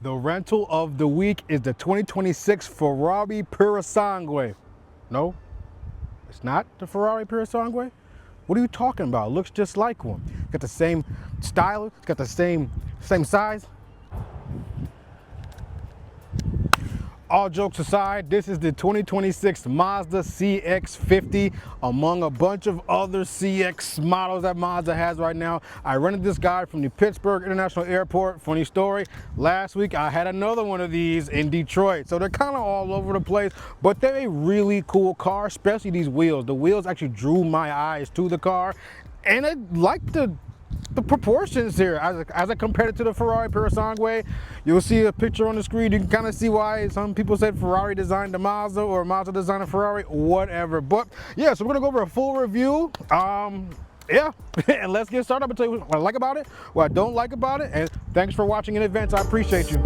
The rental of the week is the 2026 Ferrari Purosangue. No, it's not the Ferrari Purosangue. What are you talking about? It looks just like one. Got the same style, it's got the same size. All jokes aside, this is the 2026 Mazda CX-50 among a bunch of other CX models that Mazda has right now. I rented this guy from the Pittsburgh International Airport. Funny story, last week I had another one of these in Detroit. So they're kind of all over the place, but they're a really cool car, especially these wheels. The wheels actually drew my eyes to the car, and I like the proportions here as I compare it to the Ferrari Purosangue. You'll see a picture on the screen. You can kind of see why some people said Ferrari designed the Mazda or Mazda designed a Ferrari, whatever. But yeah, so we're gonna go over a full review. Yeah, and let's get started. I'm gonna tell you what I like about it, what I don't like about it, and thanks for watching in advance. I appreciate you.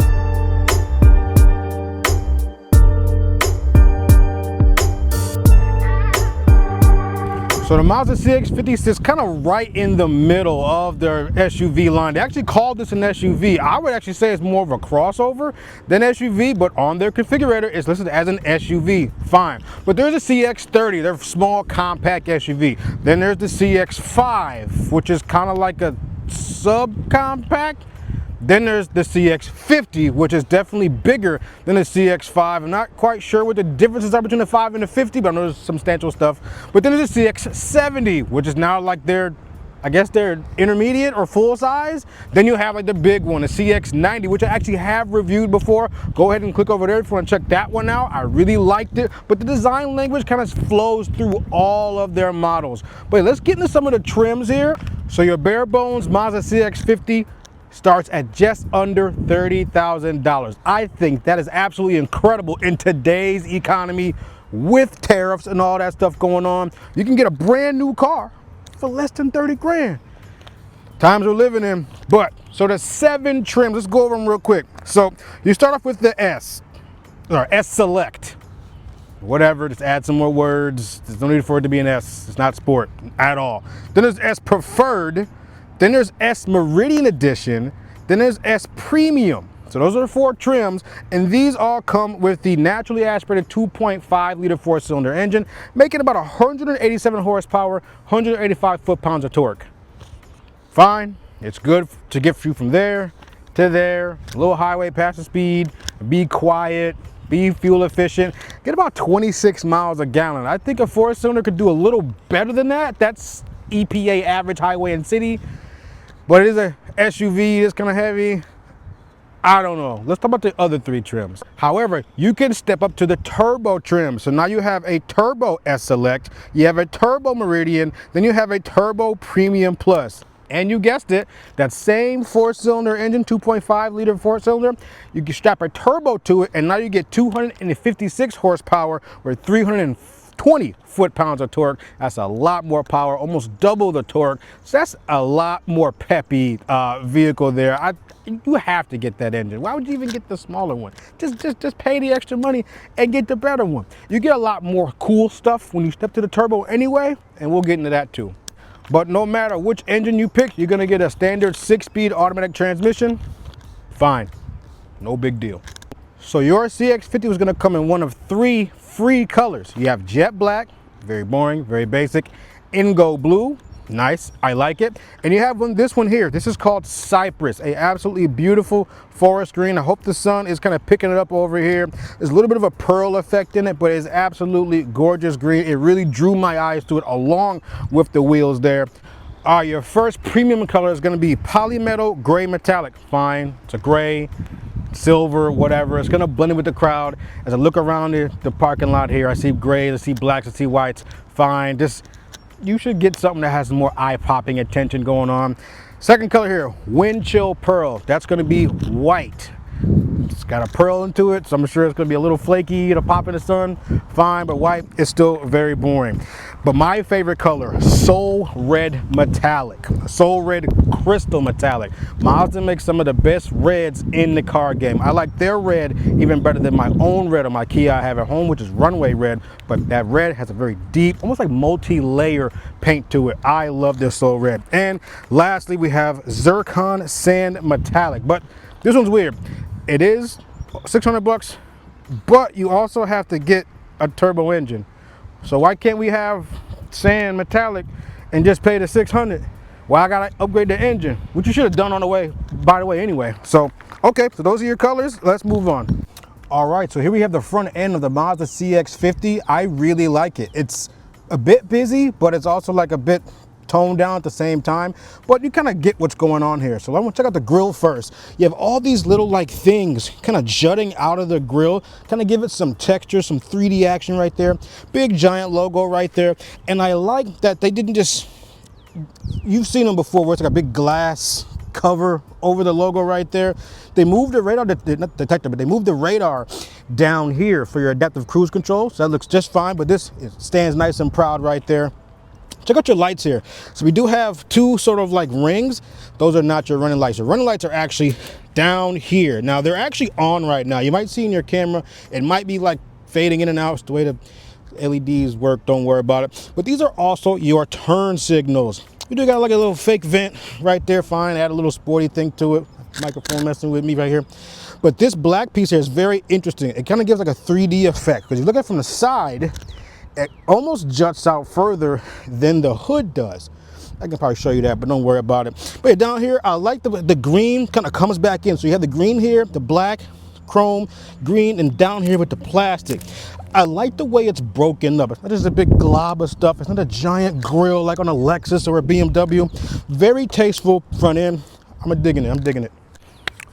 So the Mazda CX-50 sits kind of right in the middle of their SUV line. They actually called this an SUV. I would actually say it's more of a crossover than SUV, but on their configurator it's listed as an SUV. Fine. But there's a CX-30, their small compact SUV. Then there's the CX-5, which is kind of like a subcompact. Then there's the CX-50, which is definitely bigger than the CX-5. I'm not quite sure what the differences are between the 5 and the 50, but I know there's substantial stuff. But then there's the CX-70, which is now like I guess they're intermediate or full size. Then you have like the big one, the CX-90, which I actually have reviewed before. Go ahead and click over there if you want to check that one out. I really liked it, but the design language kind of flows through all of their models. But let's get into some of the trims here. So your bare bones Mazda CX-50 starts at just under $30,000. I think that is absolutely incredible in today's economy with tariffs and all that stuff going on. You can get a brand new car for less than 30 grand. Times we're living in. But so there's 7 trims. Let's go over them real quick. So you start off with the S, or S Select. Whatever, just add some more words. There's no need for it to be an S. It's not sport at all. Then there's S Preferred. Then there's S Meridian Edition, then there's S Premium. So those are the 4 trims, and these all come with the naturally aspirated 2.5 liter 4-cylinder engine, making about 187 horsepower, 185 foot-pounds of torque. Fine, it's good to get you from there to there, a little highway passing speed, be quiet, be fuel efficient, get about 26 miles a gallon. I think a 4-cylinder could do a little better than that. That's EPA average highway and city. But it is a SUV, it's kind of heavy. I don't know. Let's talk about the other 3 trims. However, you can step up to the turbo trim. So now you have a turbo S Select, you have a turbo Meridian, then you have a turbo Premium Plus. And you guessed it, that same 4-cylinder engine, 2.5 liter 4-cylinder, you can strap a turbo to it, and now you get 256 horsepower or 320 foot-pounds of torque. That's a lot more power, almost double the torque. So that's a lot more peppy vehicle there. You have to get that engine. Why would you even get the smaller one? Just pay the extra money and get the better one. You get a lot more cool stuff when you step to the turbo anyway, and we'll get into that too. But no matter which engine you pick, you're gonna get a standard 6-speed automatic transmission. Fine, no big deal. So your CX-50 was gonna come in one of 3 free colors. You have jet black, very boring, very basic. Indigo blue, nice, I like it. And you have this one here. This is called Cypress, a absolutely beautiful forest green. I hope the sun is kind of picking it up over here. There's a little bit of a pearl effect in it, but it's absolutely gorgeous green. It really drew my eyes to it along with the wheels there. Your first premium color is gonna be polymetal gray metallic. Fine, it's a gray, silver, whatever. It's gonna blend in with the crowd. As I look around the parking lot here, I see grays, I see blacks, I see whites. Fine, you should get something that has more eye-popping attention going on. Second color here, wind chill pearl. That's gonna be white. It's got a pearl into it, so I'm sure it's gonna be a little flaky to pop in the sun. Fine, but white is still very boring. But my favorite color, Soul Red Metallic. Soul Red Crystal Metallic. Mazda makes some of the best reds in the car game. I like their red even better than my own red on my Kia I have at home, which is runway red. But that red has a very deep, almost like multi-layer paint to it. I love this Soul Red. And lastly, we have Zircon Sand Metallic. But this one's weird. It is 600 bucks, but you also have to get a turbo engine. So why can't we have sand metallic and just pay the 600? Why I gotta upgrade the engine, which you should have done on the way, by the way, anyway. So, okay, so those are your colors. Let's move on. All right, so here we have the front end of the Mazda CX-50. I really like it. It's a bit busy, but it's also like a bit toned down at the same time, but you kind of get what's going on here. So I want to check out the grill first. You have all these little like things kind of jutting out of the grill, kind of give it some texture, some 3D action right there. Big giant logo right there. And I like that they didn't just, you've seen them before where it's like a big glass cover over the logo right there. They moved the radar, not detector, but they moved the radar down here for your adaptive cruise control. So that looks just fine, but this stands nice and proud right there. Check out your lights here. So we do have two sort of like rings. Those are not your running lights. Your running lights are actually down here. Now they're actually on right now. You might see in your camera, it might be like fading in and out. It's the way the LEDs work, don't worry about it. But these are also your turn signals. We do got like a little fake vent right there, fine. Add a little sporty thing to it. Microphone messing with me right here. But this black piece here is very interesting. It kind of gives like a 3D effect, because you look at it from the side, it almost juts out further than the hood does. I can probably show you that, but don't worry about it. But down here, I like the green kind of comes back in. So you have the green here, the black, chrome, green, and down here with the plastic. I like the way it's broken up. It's not just a big glob of stuff. It's not a giant grill like on a Lexus or a BMW. Very tasteful front end. I'm digging it, I'm digging it.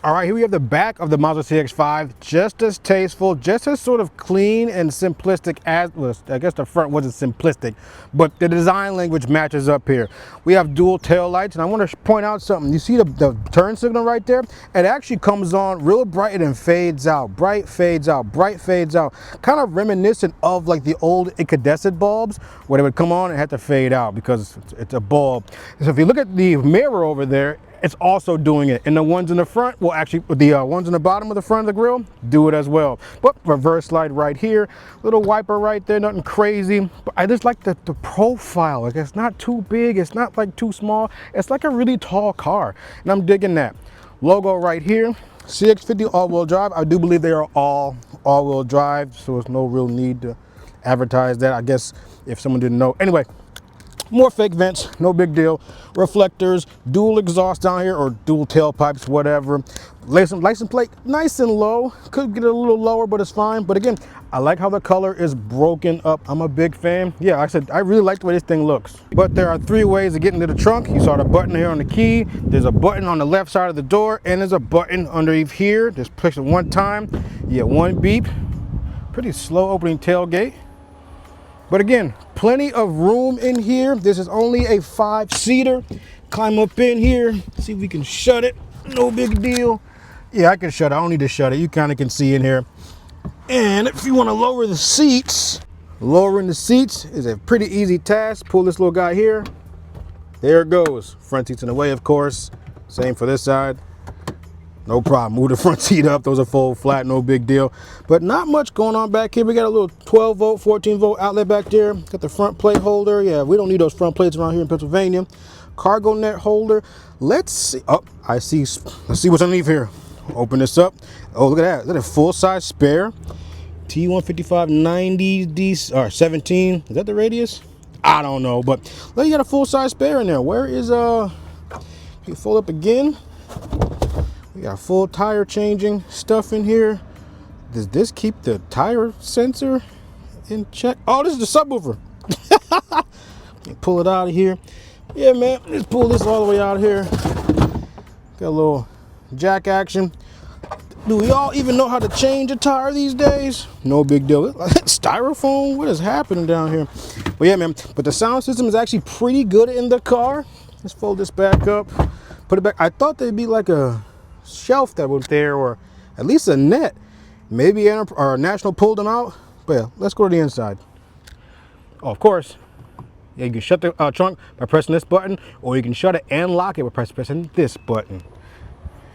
All right, here we have the back of the Mazda CX-5, just as tasteful, just as sort of clean and simplistic as, well, I guess the front wasn't simplistic, but the design language matches up here. We have dual tail lights, and I want to point out something. You see the turn signal right there? It actually comes on real bright and then fades out. Bright, fades out, bright, fades out. Kind of reminiscent of like the old incandescent bulbs, where they would come on and have to fade out because it's a bulb. So if you look at the mirror over there, it's also doing it. And the ones in the front will actually, the ones in the bottom of the front of the grill do it as well. But reverse light right here, little wiper right there, nothing crazy. But I just like the profile. Like, it's not too big, it's not like too small. It's like a really tall car, and I'm digging that. Logo right here, CX-50 all-wheel drive. I do believe they are all-wheel drive, so there's no real need to advertise that, I guess, if someone didn't know. Anyway, more fake vents, no big deal. Reflectors, dual exhaust down here, or dual tailpipes, whatever. License plate, nice and low. Could get it a little lower, but it's fine. But again, I like how the color is broken up. I'm a big fan. Yeah, like I said, I really like the way this thing looks. But there are three ways to get into the trunk. You saw the button here on the key. There's a button on the left side of the door, and there's a button underneath here. Just push it one time. You get one beep. Pretty slow opening tailgate. But again, plenty of room in here. This is only a 5-seater. Climb up in here, see if we can shut it. No big deal. Yeah, I can shut it. I don't need to shut it. You kind of can see in here. And if you want to lower the seats, lowering the seats is a pretty easy task. Pull this little guy here. There it goes. Front seat's in the way, of course. Same for this side. No problem. Move the front seat up. Those are fold flat, no big deal. But not much going on back here. We got a little 12 volt, 14 volt outlet back there. Got the front plate holder. Yeah, we don't need those front plates around here in Pennsylvania. Cargo net holder. Let's see. Oh, I see. Let's see what's underneath here. Open this up. Oh, look at that. Is that a full size spare? T155 90D or 17. Is that the radius? I don't know, but look, you got a full size spare in there. Where is you fold up again. We got full tire changing stuff in here. Does this keep the tire sensor in check? Oh, this is the subwoofer. Pull it out of here. Yeah, man, let's pull this all the way out of here. Got a little jack action. Do we all even know how to change a tire these days? No big deal. Styrofoam? What is happening down here? But yeah, man, but the sound system is actually pretty good in the car. Let's fold this back up, put it back. I thought there'd be like a shelf that was there, or at least a net. Maybe or National pulled them out. But yeah, let's go to the inside. Oh, of course, yeah, you can shut the trunk by pressing this button, or you can shut it and lock it by pressing this button.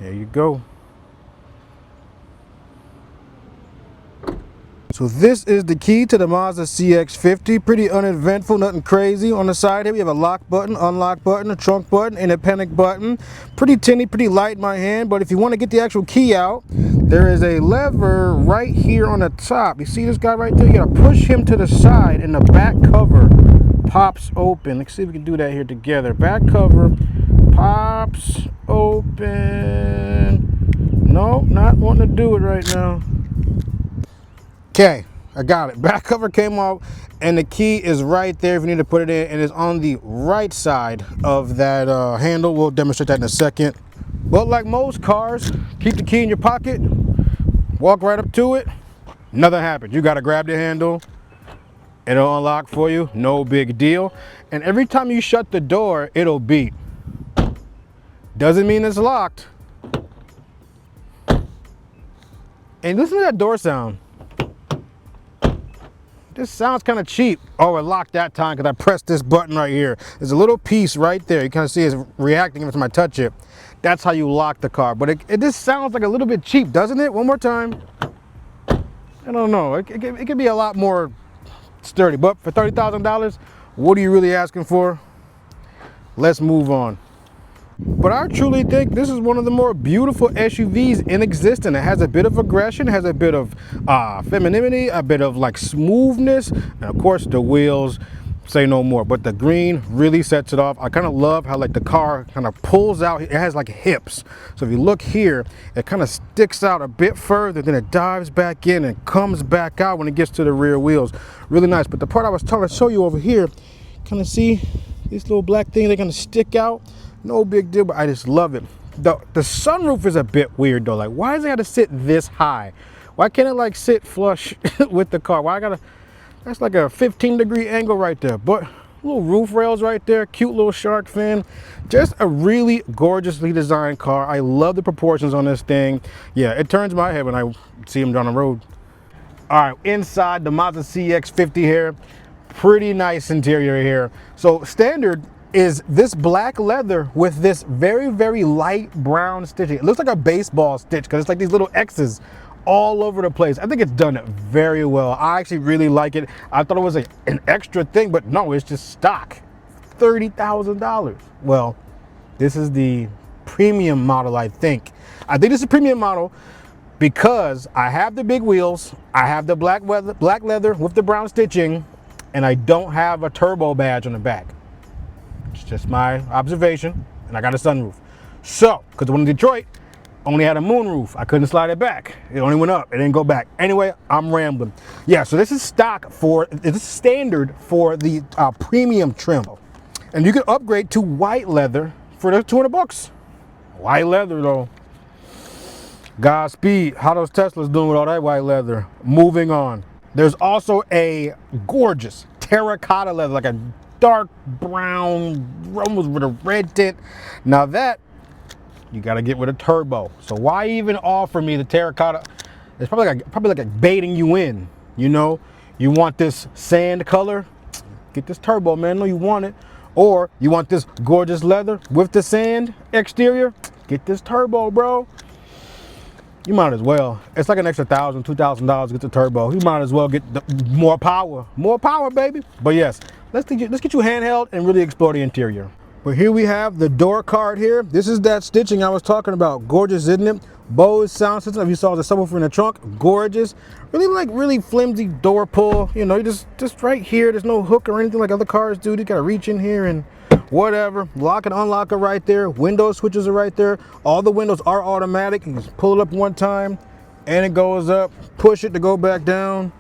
There you go. So this is the key to the Mazda CX-50. Pretty uneventful, nothing crazy. On the side here we have a lock button, unlock button, a trunk button, and a panic button. Pretty tinny, pretty light in my hand, but if you want to get the actual key out, there is a lever right here on the top. You see this guy right there? You gotta push him to the side and the back cover pops open. Let's see if we can do that here together. Back cover pops open. No, not wanting to do it right now. Okay, I got it. Back cover came off and the key is right there if you need to put it in, and it's on the right side of that handle. We'll demonstrate that in a second. But like most cars, keep the key in your pocket, walk right up to it, nothing happens. You gotta grab the handle, it'll unlock for you, no big deal. And every time you shut the door, it'll beep. Doesn't mean it's locked. And listen to that door sound. This sounds kind of cheap. Oh, it locked that time because I pressed this button right here. There's a little piece right there. You kind of see it's reacting every time I touch it. That's how you lock the car. But it just sounds like a little bit cheap, doesn't it? One more time. I don't know. It could be a lot more sturdy. But for $30,000, what are you really asking for? Let's move on. But I truly think this is one of the more beautiful SUVs in existence. It has a bit of aggression, has a bit of femininity, a bit of like smoothness, and of course the wheels say no more. But the green really sets it off. I kind of love how like the car kind of pulls out. It has like hips. So if you look here, it kind of sticks out a bit further, then it dives back in and comes back out when it gets to the rear wheels. Really nice. But the part I was trying to show you over here, kind of see these little black things, they kind of stick out. No big deal, but I just love it. The sunroof is a bit weird though. Like, why does it have to sit this high? Why can't it like sit flush with the car? Why I gotta, that's like a 15-degree angle right there. But little roof rails right there, cute little shark fin. Just a really gorgeously designed car. I love the proportions on this thing. Yeah, it turns my head when I see them down the road. All right, inside the Mazda CX-50 here. Pretty nice interior here. So standard is this black leather with this very, very light brown stitching. It looks like a baseball stitch because it's like these little X's all over the place. I think it's done very well. I actually really like it. I thought it was an extra thing, but no, it's just stock. $30,000. Well, this is the premium model, I think. I think this is a premium model because I have the big wheels, I have the black leather with the brown stitching, and I don't have a turbo badge on the back. It's just my observation, and I got a sunroof. So, because the one in Detroit only had a moonroof, I couldn't slide it back. It only went up, it didn't go back. Anyway, I'm rambling. Yeah, so this is stock for, this is standard for the premium trim. And you can upgrade to white leather for the $200. White leather though. Godspeed. How those Teslas doing with all that white leather? Moving on. There's also a gorgeous terracotta leather, like a dark brown, almost with a red tint. Now that, you gotta get with a turbo. So why even offer me the terracotta? It's probably like baiting you in, you know? You want this sand color? Get this turbo, man. No, you want it. Or you want this gorgeous leather with the sand exterior? Get this turbo, bro. You might as well. It's like an extra $1,000, $2,000 to get the turbo. You might as well get more power. More power, baby. But yes, let's get you handheld and really explore the interior. But here we have the door card here. This is that stitching I was talking about. Gorgeous, isn't it? Bose sound system. If you saw the subwoofer in the trunk, gorgeous. Really flimsy door pull. You know, just right here. There's no hook or anything like other cars do. You gotta reach in here and whatever. Lock and unlock are right there. Window switches are right there. All the windows are automatic. You just pull it up one time and it goes up. Push it to go back down.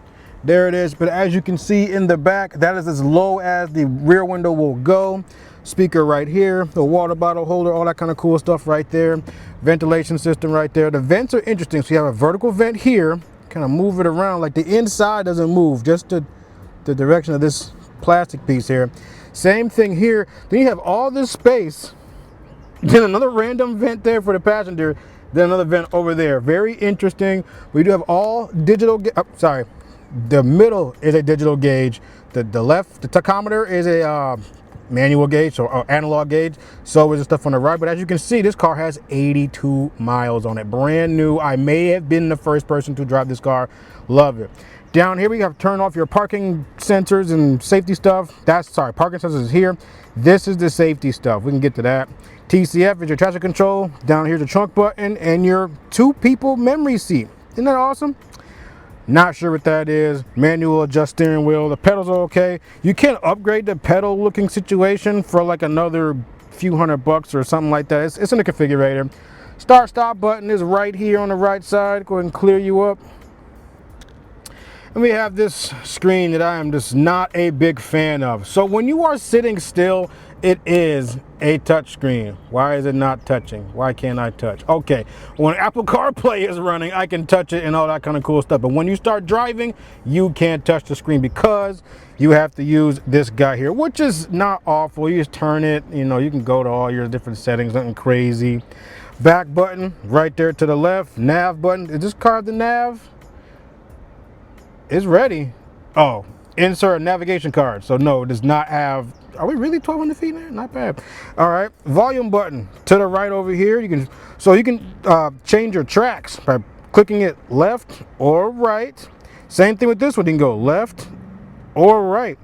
There it is. But as you can see in the back, that is as low as the rear window will go. Speaker right here, the water bottle holder, all that kind of cool stuff right there. Ventilation system right there. The vents are interesting. So you have a vertical vent here, kind of move it around. Like the inside doesn't move, just the direction of this plastic piece here. Same thing here. Then you have all this space, then another random vent there for the passenger, then another vent over there. Very interesting. We do have all digital, the middle is a digital gauge. The left, the tachometer is a manual gauge or analog gauge. So is the stuff on the right. But as you can see, this car has 82 miles on it. Brand new. I may have been the first person to drive this car. Love it. Down here we have turn off your parking sensors and safety stuff. Parking sensors is here. This is the safety stuff. We can get to that. TCF is your traction control. Down here's the trunk button and your 2-people memory seat. Isn't that awesome? Not sure what that is. Manual adjust steering wheel. The pedals are okay. You can upgrade the pedal looking situation for like another few $100 or something like that. It's in the configurator. Start stop button is right here on the right side. Go ahead and clear you up. And we have this screen that I am just not a big fan of. So when you are sitting still, it is a touch screen. Why is it not touching? Why can't I touch? Okay, when Apple CarPlay is running, I can touch it and all that kind of cool stuff. But when you start driving, you can't touch the screen because you have to use this guy here, which is not awful. You just turn it, you know, you can go to all your different settings, nothing crazy. Back button right there to the left. Nav button. Is this car the nav? It's ready. Oh, insert navigation card. So no, it does not have. Are we really 1,200 feet there? Not bad. All right, volume button to the right over here. You can change your tracks by clicking it left or right. Same thing with this one. You can go left or right.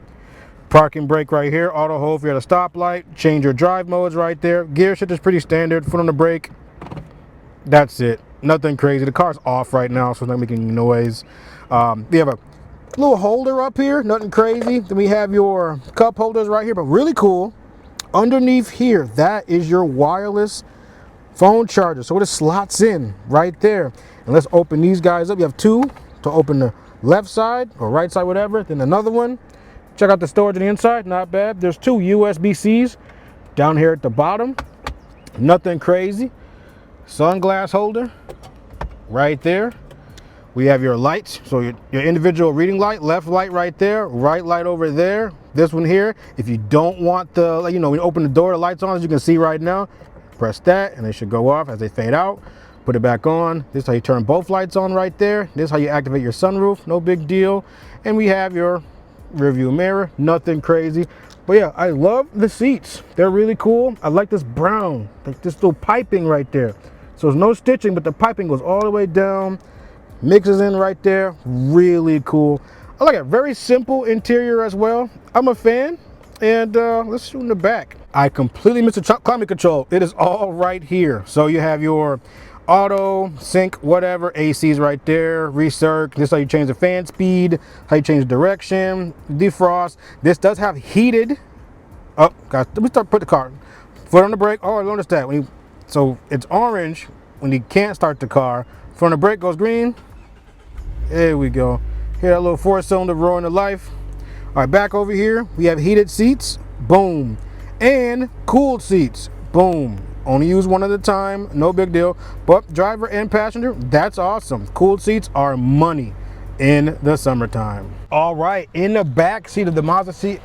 Parking brake right here. Auto hold if you're at a stoplight. Change your drive modes right there. Gear shift is pretty standard. Foot on the brake. That's it. Nothing crazy. The car's off right now, so it's not making any noise. We have a little holder up here, nothing crazy. Then we have your cup holders right here, but really cool. Underneath here, that is your wireless phone charger. So it slots in right there. And let's open these guys up. You have 2 to open the left side or right side, whatever. Then another one. Check out the storage on the inside, not bad. There's 2 USB-Cs down here at the bottom. Nothing crazy. Sunglass holder right there. We have your lights, so your individual reading light, left light right there, right light over there. This one here, if you don't want the, you know, when you open the door, the light's on, as you can see right now. Press that, and they should go off as they fade out. Put it back on. This is how you turn both lights on right there. This is how you activate your sunroof, no big deal. And we have your rear view mirror, nothing crazy. But yeah, I love the seats. They're really cool. I like this brown, like this little piping right there. So there's no stitching, but the piping goes all the way down. Mixes in right there, really cool. I like it, very simple interior as well. I'm a fan, and let's shoot in the back. I completely missed the climate control. It is all right here. So you have your auto, sync, whatever, AC's right there, recirc. This is how you change the fan speed, how you change the direction, defrost. This does have heated, oh, guys, let me put the car. Foot on the brake, oh, I noticed that. So it's orange when you can't start the car. Foot on the brake goes green. There we go. Hear that little 4-cylinder roaring to life. All right, back over here, we have heated seats, boom, and cooled seats, boom. Only use one at a time, no big deal. But driver and passenger, that's awesome. Cooled seats are money in the summertime. All right, in the back seat of the Mazda seat,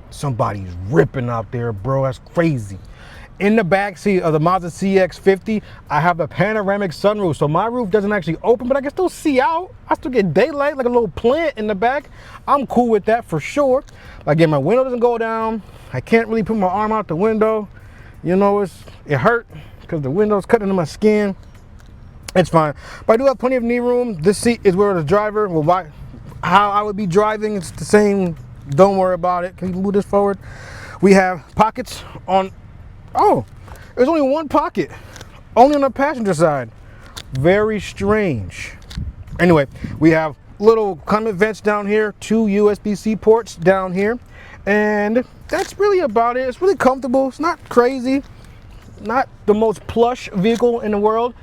somebody's ripping out there, bro. That's crazy. In the back seat of the Mazda CX-50, I have a panoramic sunroof, so my roof doesn't actually open, but I can still see out. I still get daylight, like a little plant in the back. I'm cool with that for sure. Again, my window doesn't go down. I can't really put my arm out the window. You know, it hurt because the window's cutting into my skin. It's fine, but I do have plenty of knee room. This seat is where the driver how I would be driving. It's the same. Don't worry about it. Can you move this forward? We have pockets on. Oh, there's only one pocket, only on the passenger side. Very strange. Anyway, we have little climate vents down here, 2 USB-C ports down here, and that's really about it. It's really comfortable. It's not crazy, not the most plush vehicle in the world.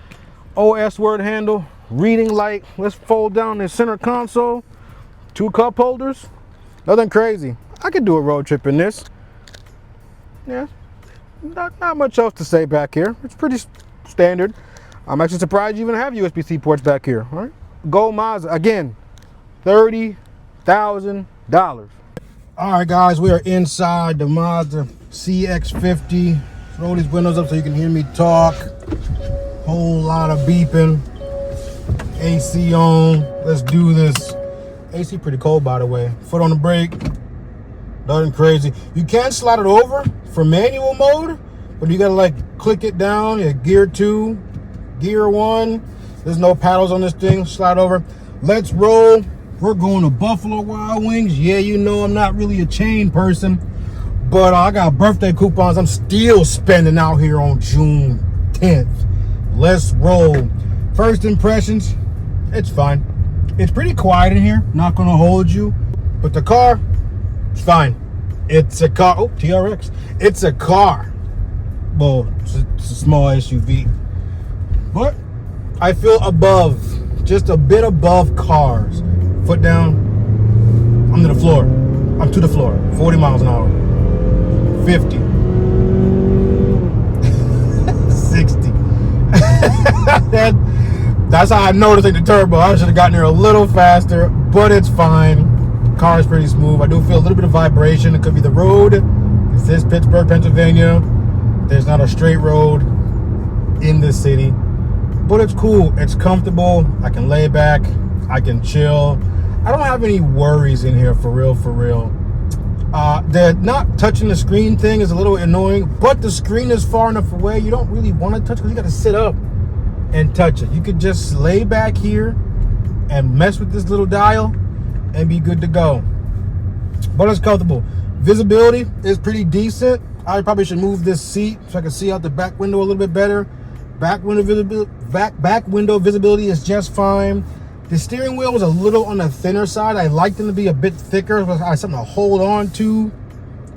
OS word handle, reading light. Let's fold down the center console. 2 cup holders. Nothing crazy. I could do a road trip in this. Yeah. Not much else to say back here. It's pretty standard. I'm actually surprised you even have USB-C ports back here. All right, go Mazda again, $30,000. All right, guys, we are inside the Mazda CX-50. Roll these windows up so you can hear me talk. Whole lot of beeping. AC on. Let's do this. AC pretty cold, by the way. Foot on the brake. Nothing crazy. You can slide it over for manual mode, but you gotta like click it down. Yeah, gear 2, gear 1. There's no paddles on this thing. Slide over. Let's roll. We're going to Buffalo Wild Wings. Yeah, you know I'm not really a chain person, But I got birthday coupons I'm still spending out here on June 10th. Let's roll. First impressions, it's fine. It's pretty quiet in here, not gonna hold you. But the car, it's fine. It's a car. Oh, TRX. It's a car. Well, it's a small SUV. But I feel above, just a bit above cars. Foot down, I'm to the floor. I'm to the floor. 40 miles an hour. 50. 60. That's how I know to take the turbo. I should have gotten there a little faster, but it's fine. The car is pretty smooth. I do feel a little bit of vibration. It could be the road. This is Pittsburgh, Pennsylvania. There's not a straight road in this city, but it's cool. It's comfortable. I can lay back. I can chill. I don't have any worries in here, for real, for real. The not touching the screen thing is a little annoying, but the screen is far enough away. You don't really want to touch because you got to sit up and touch it. You could just lay back here and mess with this little dial and be good to go. But it's comfortable. Visibility is pretty decent. I probably should move this seat so I can see out the back window a little bit better. Back window visibility is just fine. The steering wheel was a little on the thinner side. I like them to be a bit thicker. I have something to hold on to,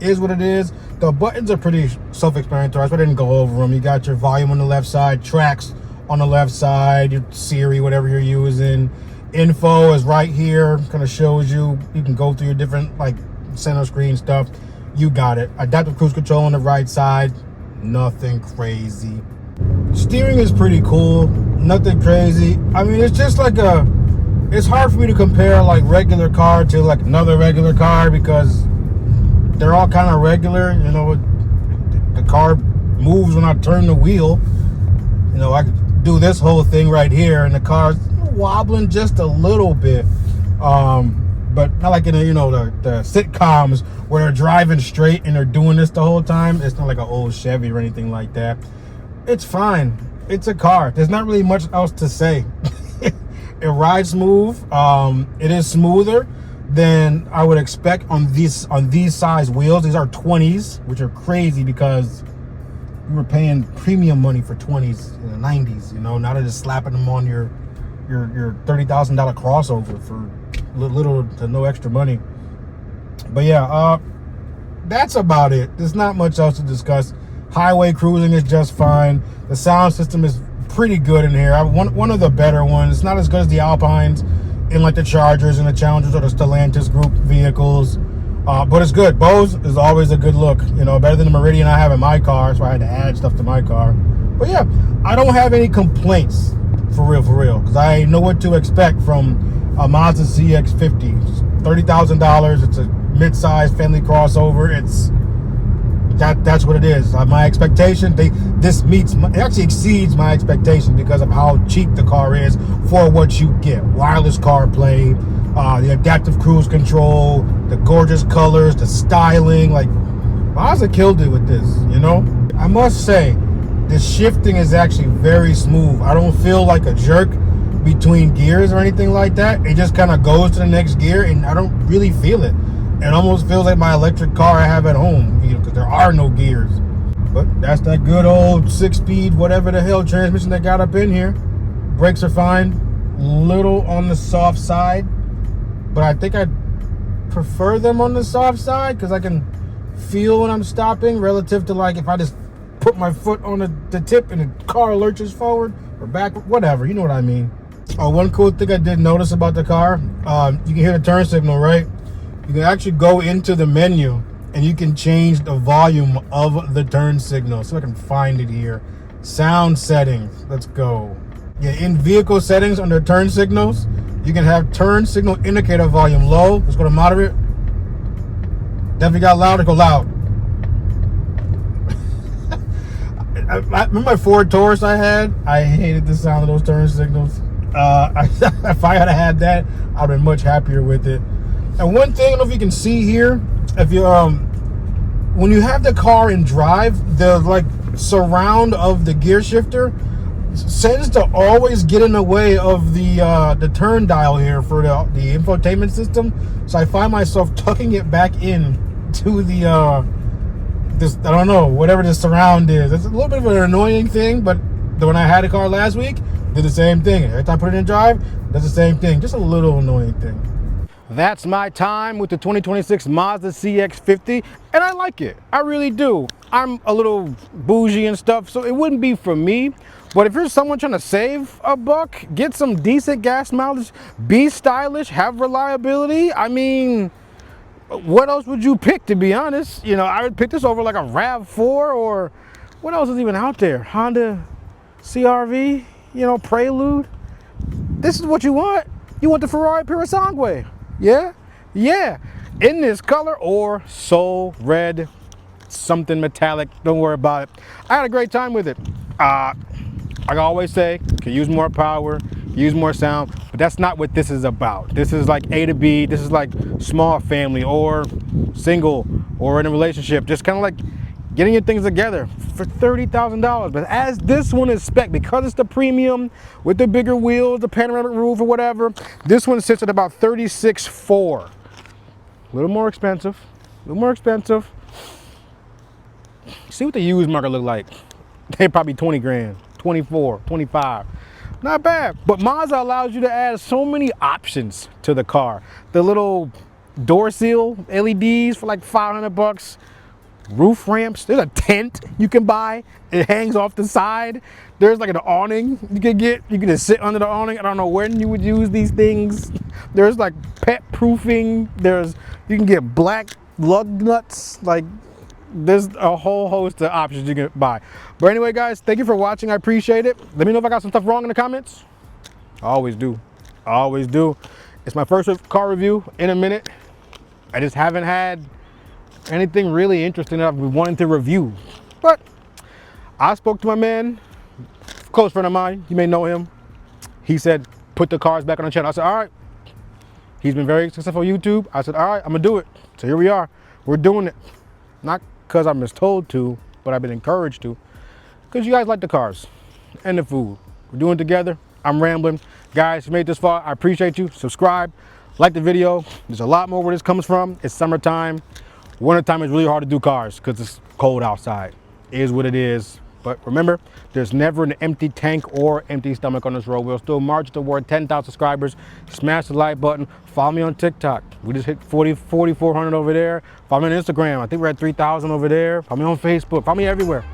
is what it is. The buttons are pretty self-explanatory, so I didn't go over them. You got your volume on the left side, tracks on the left side, your Siri, whatever you're using. Info is right here, kind of shows you. You can go through your different like center screen stuff. You got it. Adaptive cruise control on the right side. Nothing crazy. Steering is pretty cool. Nothing crazy. I mean, it's just like it's hard for me to compare like regular car to like another regular car because they're all kind of regular. You know, the car moves when I turn the wheel. You know, I could do this whole thing right here and the car's wobbling just a little bit. But not like in the sitcoms where they're driving straight and they're doing this the whole time. It's not like an old Chevy or anything like that. It's fine. It's a car. There's not really much else to say. It rides smooth. It is smoother than I would expect on these size wheels. These are 20s, which are crazy because we were paying premium money for 20s in the 90s. You know, now they're just slapping them on your $30,000 crossover for little to no extra money. But yeah, that's about it. There's not much else to discuss. Highway cruising is just fine. The sound system is pretty good in here. One of the better ones. It's not as good as the Alpines in like the Chargers and the Challengers or the Stellantis group vehicles, but it's good. Bose is always a good look. You know, better than the Meridian I have in my car, so I had to add stuff to my car. But yeah, I don't have any complaints for real, because I know what to expect from a Mazda CX-50. It's $30,000. It's a mid-size family crossover. That's what it is. My expectation, it actually exceeds my expectation because of how cheap the car is for what you get. Wireless CarPlay, the adaptive cruise control, the gorgeous colors, the styling. Like, Mazda killed it with this, you know? I must say, the shifting is actually very smooth. I don't feel like a jerk between gears or anything like that. It just kind of goes to the next gear and I don't really feel it. It almost feels like my electric car I have at home, you know, because there are no gears. But that's that good old 6-speed, whatever the hell transmission they got up in here. Brakes are fine. Little on the soft side. But I think I prefer them on the soft side because I can feel when I'm stopping relative to like if I just put my foot on the tip and the car lurches forward or back, whatever. You know what I mean. One cool thing I did notice about the car, you can hear the turn signal, right? You can actually go into the menu and you can change the volume of the turn signal. So I can find it here. Sound settings. Let's go. Yeah, in vehicle settings under turn signals, you can have turn signal indicator volume low. Let's go to moderate. Definitely got loud. Let's go loud. I remember my Ford Taurus I had. I hated the sound of those turn signals. If I had that, I'd been much happier with it. And one thing, I don't know if you can see here, if you when you have the car in drive, the like surround of the gear shifter tends to always get in the way of the turn dial here for the infotainment system. So I find myself tucking it back in to the this, I don't know, whatever the surround is. It's a little bit of an annoying thing, but when I had a car last week, did the same thing. Every time I put it in drive, does the same thing. Just a little annoying thing. That's my time with the 2026 Mazda CX-50, and I like it. I really do. I'm a little bougie and stuff, so it wouldn't be for me. But if you're someone trying to save a buck, get some decent gas mileage, be stylish, have reliability, I mean, what else would you pick, to be honest? You know, I would pick this over like a RAV4, or what else is even out there? Honda CR-V, you know, Prelude. This is what you want. You want the Ferrari Purosangue. Yeah? Yeah. In this color or soul red, something metallic. Don't worry about it. I had a great time with it. Like I always say, could use more power, use more sound, but that's not what this is about. This is like A to B. This is like small family or single or in a relationship. Just kind of like getting your things together for $30,000. But as this one is spec, because it's the premium with the bigger wheels, the panoramic roof or whatever, this one sits at about $36,400. A little more expensive, a little more expensive. See what the used market look like. They probably 20 grand, 24, 25. Not bad, but Mazda allows you to add so many options to the car. The little door seal LEDs for like $500. Roof ramps, there's a tent you can buy. It hangs off the side. There's like an awning you can get. You can just sit under the awning. I don't know when you would use these things. There's like pet proofing. You can get black lug nuts. Like, there's a whole host of options you can buy. But anyway, guys, thank you for watching. I appreciate it. Let me know if I got some stuff wrong in the comments. I always do. I always do. It's my first car review in a minute. I just haven't had anything really interesting that I've been wanting to review. But I spoke to my man, close friend of mine. You may know him. He said, put the cars back on the channel. I said, all right. He's been very successful on YouTube. I said, all right, I'm gonna do it. So here we are. We're doing it. Not because I'm just told to, but I've been encouraged to. Because you guys like the cars and the food. We're doing it together. I'm rambling. Guys, you made it this far, I appreciate you. Subscribe, like the video. There's a lot more where this comes from. It's summertime. Wintertime is really hard to do cars because it's cold outside. It is what it is. But remember, there's never an empty tank or empty stomach on this road. We'll still march toward 10,000 subscribers. Smash the like button. Follow me on TikTok. We just hit 4,400 over there. Follow me on Instagram. I think we're at 3,000 over there. Follow me on Facebook. Follow me everywhere.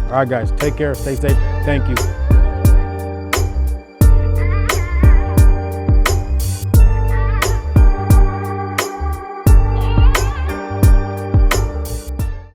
All right, guys. Take care. Stay safe. Thank you.